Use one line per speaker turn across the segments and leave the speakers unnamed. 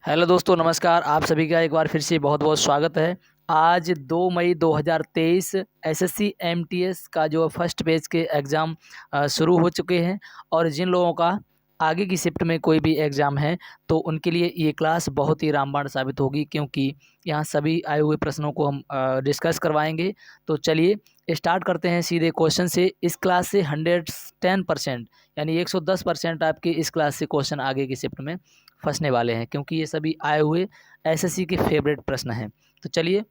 Hello दोस्तों, नमस्कार। आप सभी का एक बार फिर से बहुत बहुत स्वागत है। आज 2 मई 2023 एसएससी एमटीएस का जो फर्स्ट बैच के एग्ज़ाम शुरू हो चुके हैं। और जिन लोगों का आगे की शिफ्ट में कोई भी एग्ज़ाम है तो उनके लिए ये क्लास बहुत ही रामबाण साबित होगी, क्योंकि यहाँ सभी आए हुए प्रश्नों को हम डिस्कस करवाएंगे। तो चलिए स्टार्ट करते हैं सीधे क्वेश्चन से। इस क्लास से 110% यानी 110% आपके इस क्लास से क्वेश्चन आगे की शिफ्ट में फंसने वाले हैं, क्योंकि ये सभी आए हुए एसएससी के फेवरेट प्रश्न हैं। तो चलिए,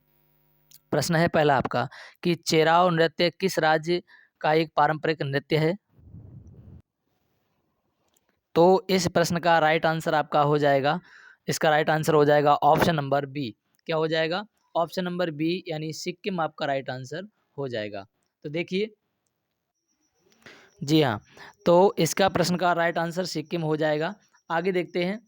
प्रश्न है पहला आपका कि चेराव नृत्य किस राज्य का एक पारंपरिक नृत्य है। तो इस प्रश्न का राइट आंसर आपका हो जाएगा, इसका राइट आंसर हो जाएगा ऑप्शन नंबर बी। क्या हो जाएगा? ऑप्शन नंबर बी यानी सिक्किम आपका राइट आंसर हो जाएगा। तो देखिए, जी हाँ, तो इसका प्रश्न का राइट आंसर सिक्किम हो जाएगा। आगे देखते हैं।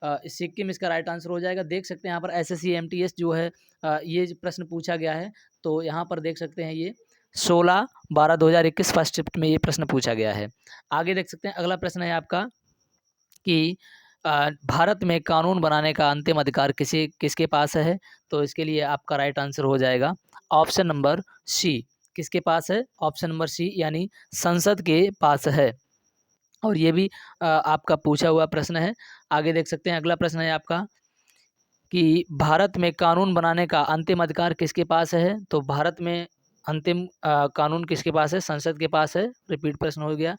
सिक्किम इसका राइट आंसर हो जाएगा। देख सकते हैं यहाँ पर एसएससी एमटीएस जो है, ये जो प्रश्न पूछा गया है, तो यहाँ पर देख सकते हैं ये 16/12/2021 फर्स्ट शिफ्ट में ये प्रश्न पूछा गया है। आगे देख सकते हैं, अगला प्रश्न है आपका कि भारत में कानून बनाने का अंतिम अधिकार किसके पास है। तो इसके लिए आपका राइट आंसर हो जाएगा ऑप्शन नंबर सी। किसके पास है? ऑप्शन नंबर सी यानी संसद के पास है। और ये भी आपका पूछा हुआ प्रश्न है। आगे देख सकते हैं, अगला प्रश्न है आपका कि भारत में कानून बनाने का अंतिम अधिकार किसके पास है। तो भारत में अंतिम कानून किसके पास है? संसद के पास है। रिपीट प्रश्न हो गया।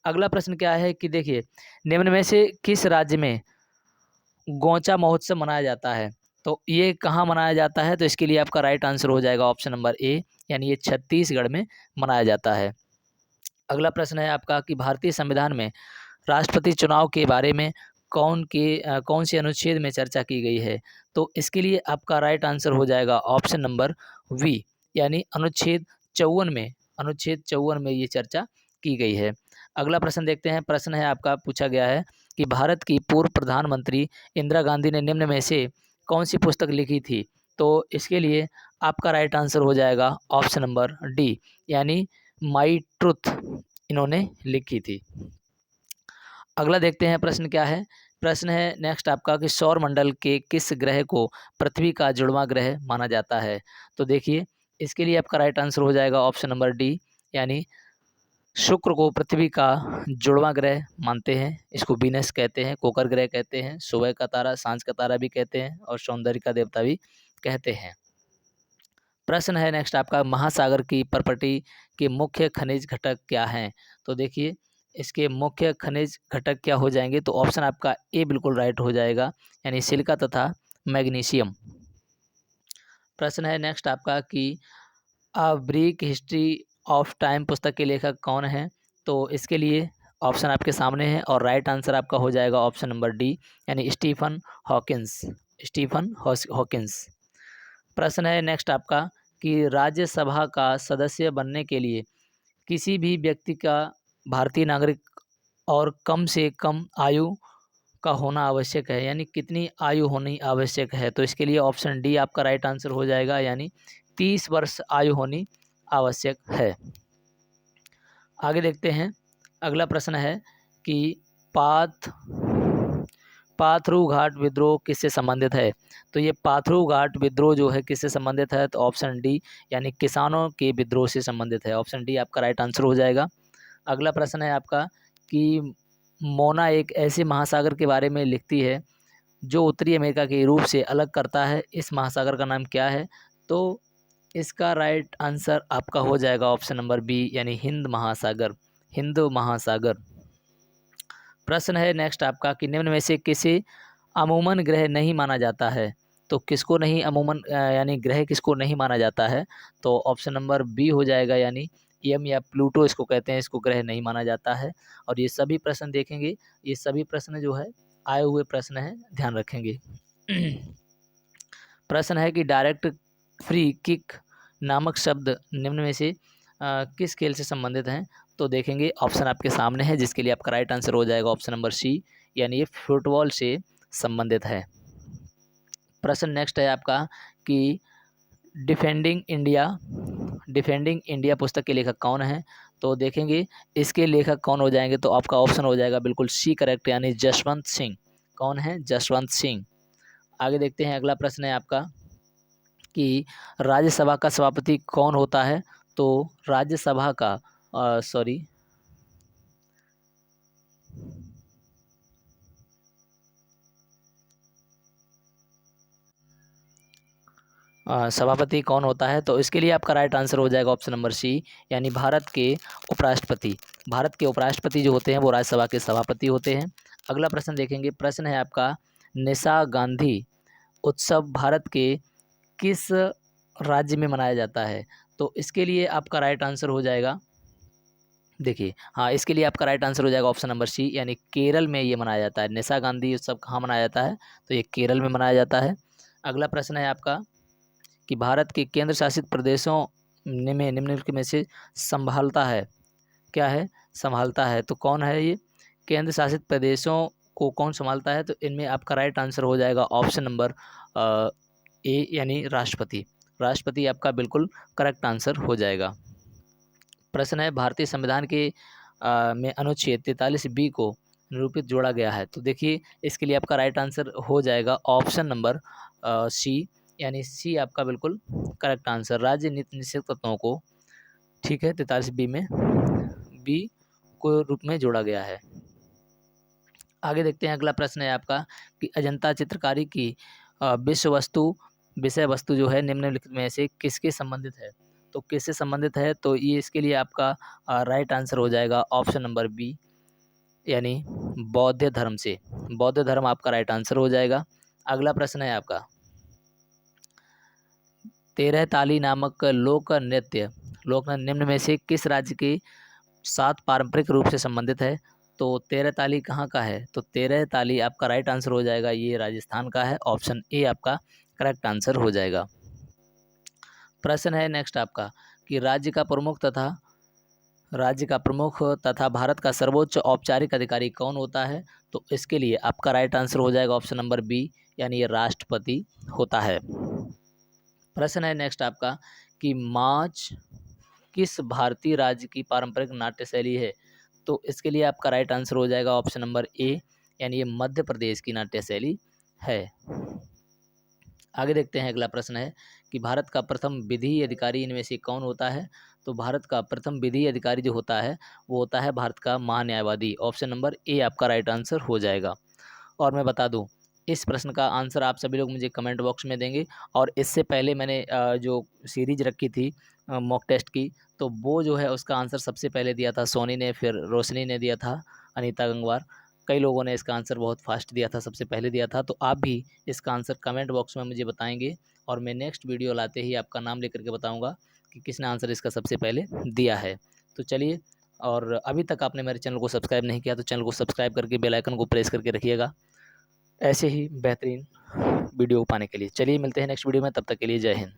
अगला प्रश्न क्या है कि देखिए, निम्न में से किस राज्य में गोंचा महोत्सव मनाया जाता है। तो ये कहाँ मनाया जाता है? तो इसके लिए आपका राइट आंसर हो जाएगा ऑप्शन नंबर ए, यानी ये छत्तीसगढ़ में मनाया जाता है। अगला प्रश्न है आपका कि भारतीय संविधान में राष्ट्रपति चुनाव के बारे में कौन से अनुच्छेद में चर्चा की गई है। तो इसके लिए आपका राइट आंसर हो जाएगा ऑप्शन नंबर वी, यानी अनुच्छेद 54 में ये चर्चा की गई है। अगला प्रश्न देखते हैं। प्रश्न है आपका, पूछा गया है कि भारत की पूर्व प्रधानमंत्री इंदिरा गांधी ने निम्न में से कौन सी पुस्तक लिखी थी। तो इसके लिए आपका राइट आंसर हो जाएगा ऑप्शन नंबर डी, यानी माई ट्रुथ इन्होंने लिखी थी। अगला देखते हैं, प्रश्न क्या है। प्रश्न है नेक्स्ट आपका कि सौर मंडल के किस ग्रह को पृथ्वी का जुड़वां ग्रह माना जाता है। तो देखिए, इसके लिए आपका राइट आंसर हो जाएगा ऑप्शन नंबर डी, यानी शुक्र को पृथ्वी का जुड़वां ग्रह मानते हैं। इसको वीनस कहते हैं, कोकर ग्रह कहते हैं, सुबह का तारा, सांझ का तारा भी कहते हैं, और सौंदर्य का देवता भी कहते हैं। प्रश्न है नेक्स्ट आपका, महासागर की प्रॉपर्टी के मुख्य खनिज घटक क्या हैं। तो देखिए, इसके मुख्य खनिज घटक क्या हो जाएंगे। तो ऑप्शन आपका ए बिल्कुल राइट हो जाएगा, यानी सिलिका तथा मैग्नीशियम। प्रश्न है नेक्स्ट आपका कि अ ब्रीक हिस्ट्री ऑफ टाइम पुस्तक के लेखक कौन हैं। तो इसके लिए ऑप्शन आपके सामने है, और राइट आंसर आपका हो जाएगा ऑप्शन नंबर डी, यानी स्टीफन हॉकिंस। प्रश्न है नेक्स्ट आपका कि राज्यसभा का सदस्य बनने के लिए किसी भी व्यक्ति का भारतीय नागरिक और कम से कम आयु का होना आवश्यक है, यानी कितनी आयु होनी आवश्यक है। तो इसके लिए ऑप्शन डी आपका राइट आंसर हो जाएगा, यानी 30 वर्ष आयु होनी आवश्यक है। आगे देखते हैं, अगला प्रश्न है कि पाथ पाथरू घाट विद्रोह किससे संबंधित है। तो ये पाथरू घाट विद्रोह जो है किससे संबंधित है। तो ऑप्शन डी, यानी किसानों के विद्रोह से संबंधित है। ऑप्शन डी आपका राइट आंसर हो जाएगा। अगला प्रश्न है आपका कि मोना एक ऐसे महासागर के बारे में लिखती है जो उत्तरी अमेरिका के रूप से अलग करता है। इस महासागर का नाम क्या है। तो इसका राइट आंसर आपका हो जाएगा ऑप्शन नंबर बी, यानी हिंद महासागर। प्रश्न है नेक्स्ट आपका कि निम्न में से किसे अमूमन ग्रह नहीं माना जाता है। तो किसको नहीं अमूमन यानी ग्रह किसको नहीं माना जाता है। तो ऑप्शन नंबर बी हो जाएगा, यानी एम या प्लूटो इसको कहते हैं, इसको ग्रह नहीं माना जाता है। और ये सभी प्रश्न देखेंगे, ये सभी प्रश्न जो है आए हुए प्रश्न हैं, ध्यान रखेंगे। प्रश्न है कि डायरेक्ट फ्री किक नामक शब्द निम्न में से किस खेल से संबंधित हैं। तो देखेंगे, ऑप्शन आपके सामने है, जिसके लिए आपका राइट आंसर हो जाएगा ऑप्शन नंबर सी, यानी ये फुटबॉल से संबंधित है। प्रश्न नेक्स्ट है आपका कि डिफेंडिंग इंडिया पुस्तक के लेखक कौन है। तो देखेंगे, इसके लेखक कौन हो जाएंगे। तो आपका ऑप्शन हो जाएगा बिल्कुल सी करेक्ट, यानी जसवंत सिंह। कौन है? जसवंत सिंह। आगे देखते हैं, अगला प्रश्न है आपका कि राज्यसभा का सभापति कौन होता है? तो राज्यसभा का सॉरी सभापति कौन होता है? तो इसके लिए आपका राइट आंसर हो जाएगा ऑप्शन नंबर सी, यानी भारत के उपराष्ट्रपति। भारत के उपराष्ट्रपति जो होते हैं वो राज्यसभा के सभापति होते हैं। अगला प्रश्न देखेंगे, प्रश्न है आपका, निशा गांधी उत्सव भारत के किस राज्य में मनाया जाता है? तो इसके लिए आपका राइट आंसर हो जाएगा, देखिए हाँ, इसके लिए आपका राइट आंसर हो जाएगा ऑप्शन नंबर सी, यानी केरल में ये मनाया जाता है। निशा गांधी उत्सव कहाँ मनाया जाता है? तो ये केरल में मनाया जाता है। अगला प्रश्न है आपका कि भारत के केंद्र शासित प्रदेशों में निम्नलिखित में से संभालता है, क्या है? संभालता है, तो कौन है ये? केंद्र शासित प्रदेशों को कौन संभालता है? तो इनमें आपका राइट आंसर हो जाएगा ऑप्शन नंबर ए, यानी राष्ट्रपति। राष्ट्रपति आपका बिल्कुल करेक्ट आंसर हो जाएगा। प्रश्न है, भारतीय संविधान के में अनुच्छेद 43B को निरूपित जोड़ा गया है। तो देखिए इसके लिए आपका राइट आंसर हो जाएगा ऑप्शन नंबर सी, यानी सी आपका बिल्कुल करेक्ट आंसर। राज्य नीति निषेध तत्वों को, ठीक है, 43B में बी को रूप में जोड़ा गया है। आगे देखते हैं, अगला प्रश्न है आपका कि अजंता चित्रकारी की विषय वस्तु जो है निम्नलिखित में से किसके संबंधित है? तो किससे संबंधित है? तो ये इसके लिए आपका राइट आंसर हो जाएगा ऑप्शन नंबर बी, यानी बौद्ध धर्म से। बौद्ध धर्म आपका राइट आंसर हो जाएगा। अगला प्रश्न है आपका, 13 ताली नामक लोक नृत्य निम्न में से किस राज्य के साथ पारंपरिक रूप से संबंधित है? तो 13 ताली कहाँ का है? तो 13 ताली आपका राइट आंसर हो जाएगा, ये राजस्थान का है। ऑप्शन ए आपका करेक्ट आंसर हो जाएगा। प्रश्न है नेक्स्ट आपका कि राज्य का प्रमुख तथा भारत का सर्वोच्च औपचारिक अधिकारी कौन होता है? तो इसके लिए आपका राइट आंसर हो जाएगा ऑप्शन नंबर बी, यानी ये राष्ट्रपति होता है। प्रश्न है नेक्स्ट आपका कि माच किस भारतीय राज्य की पारंपरिक नाट्य शैली है? तो इसके लिए आपका राइट आंसर हो जाएगा ऑप्शन नंबर ए, यानी ये मध्य प्रदेश की नाट्य शैली है। आगे देखते हैं, अगला प्रश्न है कि भारत का प्रथम विधि अधिकारी इनमें से कौन होता है? तो भारत का प्रथम विधि अधिकारी जो होता है वो होता है भारत का महान्यायवादी। ऑप्शन नंबर ए आपका राइट आंसर हो जाएगा। और मैं बता दूं, इस प्रश्न का आंसर आप सभी लोग मुझे कमेंट बॉक्स में देंगे। और इससे पहले मैंने जो सीरीज रखी थी मॉक टेस्ट की, तो वो जो है उसका आंसर सबसे पहले दिया था सोनी ने, फिर रोशनी ने दिया था, अनीता गंगवार, कई लोगों ने इसका आंसर बहुत फास्ट दिया था, सबसे पहले दिया था। तो आप भी इसका आंसर कमेंट बॉक्स में मुझे बताएंगे और मैं नेक्स्ट वीडियो लाते ही आपका नाम लेकर के बताऊंगा कि किसने आंसर इसका सबसे पहले दिया है। तो चलिए, और अभी तक आपने मेरे चैनल को सब्सक्राइब नहीं किया तो चैनल को सब्सक्राइब करके बेल आइकन को प्रेस करके रखिएगा ऐसे ही बेहतरीन वीडियो पाने के लिए। चलिए मिलते हैं नेक्स्ट वीडियो में, तब तक के लिए जय हिंद।